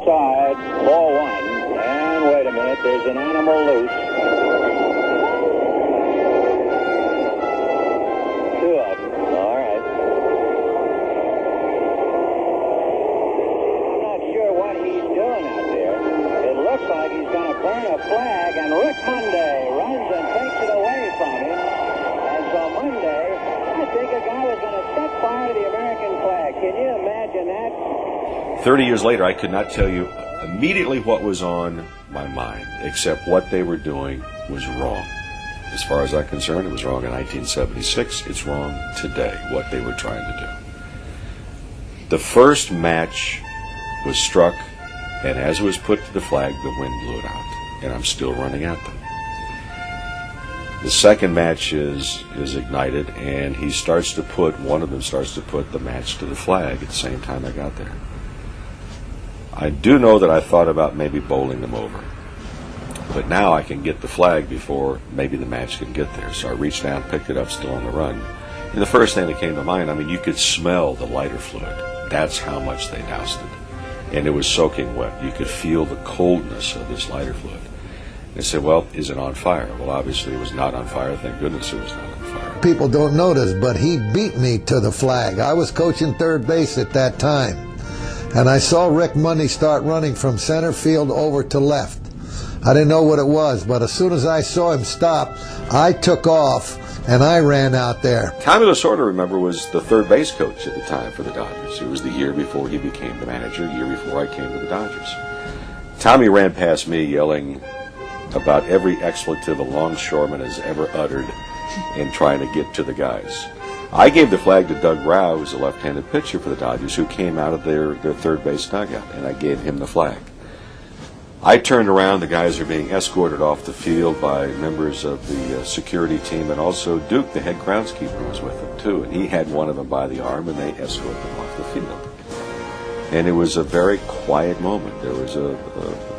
Side, ball one, and wait a minute, there's an animal loose. Two of them, all right. I'm not sure what he's doing out there. It looks like he's going to burn a flag, and Rick Monday runs and takes it away from him. And so Monday, I think a guy was going to set fire to the American flag. Can you imagine that? 30 years later, I could not tell you immediately what was on my mind, except what they were doing was wrong. As far as I'm concerned, it was wrong in 1976. It's wrong today, what they were trying to do. The first match was struck, and as it was put to the flag, the wind blew it out, and I'm still running at them. The second match is ignited, and one of them starts to put the match to the flag at the same time I got there. I do know that I thought about maybe bowling them over, but now I can get the flag before maybe the match can get there. So I reached down, picked it up, still on the run. And the first thing that came to mind, I mean, you could smell the lighter fluid. That's how much they doused it. And it was soaking wet. You could feel the coldness of this lighter fluid. They said, well, is it on fire? Well, obviously it was not on fire. Thank goodness it was not on fire. People don't notice, but he beat me to the flag. I was coaching third base at that time. And I saw Rick Monday start running from center field over to left. I didn't know what it was, but as soon as I saw him stop, I took off and I ran out there. Tommy Lasorda, remember, was the third base coach at the time for the Dodgers. It was the year before he became the manager, the year before I came to the Dodgers. Tommy ran past me yelling about every expletive a longshoreman has ever uttered in trying to get to the guys. I gave the flag to Doug Rauh, who's a left-handed pitcher for the Dodgers, who came out of their third base dugout, and I gave him the flag. I turned around, the guys are being escorted off the field by members of the security team, and also Duke, the head groundskeeper, was with them too, and he had one of them by the arm, and they escorted them off the field. And it was a very quiet moment. There was a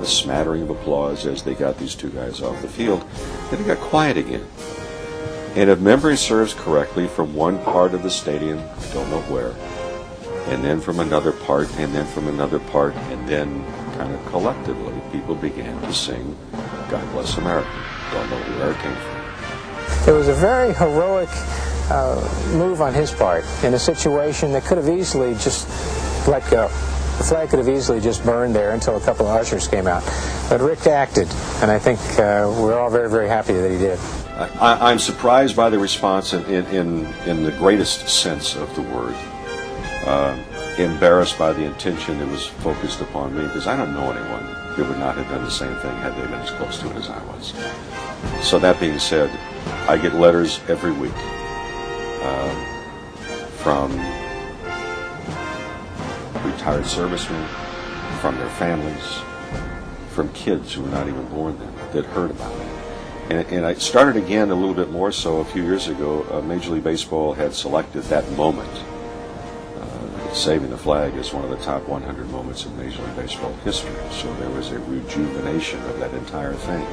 smattering of applause as they got these two guys off the field, then it got quiet again. And if memory serves correctly, from one part of the stadium, I don't know where, and then from another part, and then from another part, and then kind of collectively, people began to sing God Bless America. Don't know where it came from. It was a very heroic move on his part in a situation that could have easily just let go. The flag could have easily just burned there until a couple of ushers came out. But Rick acted, and I think we're all very, very happy that he did. I'm surprised by the response in the greatest sense of the word. Embarrassed by the intention that was focused upon me, because I don't know anyone who would not have done the same thing had they been as close to it as I was. So that being said, I get letters every week from retired servicemen, from their families, from kids who were not even born then that heard about it. And I started again a little bit more so a few years ago. Major League Baseball had selected that moment, saving the flag, as one of the top 100 moments in Major League Baseball history. So there was a rejuvenation of that entire thing.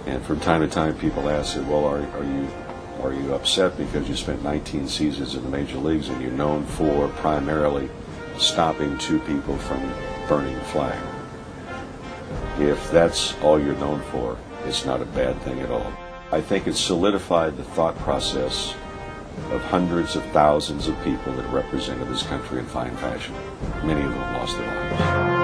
And from time to time, people ask, well, are you upset because you spent 19 seasons in the major leagues and you're known for primarily stopping two people from burning the flag? If that's all you're known for, it's not a bad thing at all. I think it solidified the thought process of hundreds of thousands of people that represented this country in fine fashion. Many of them lost their lives.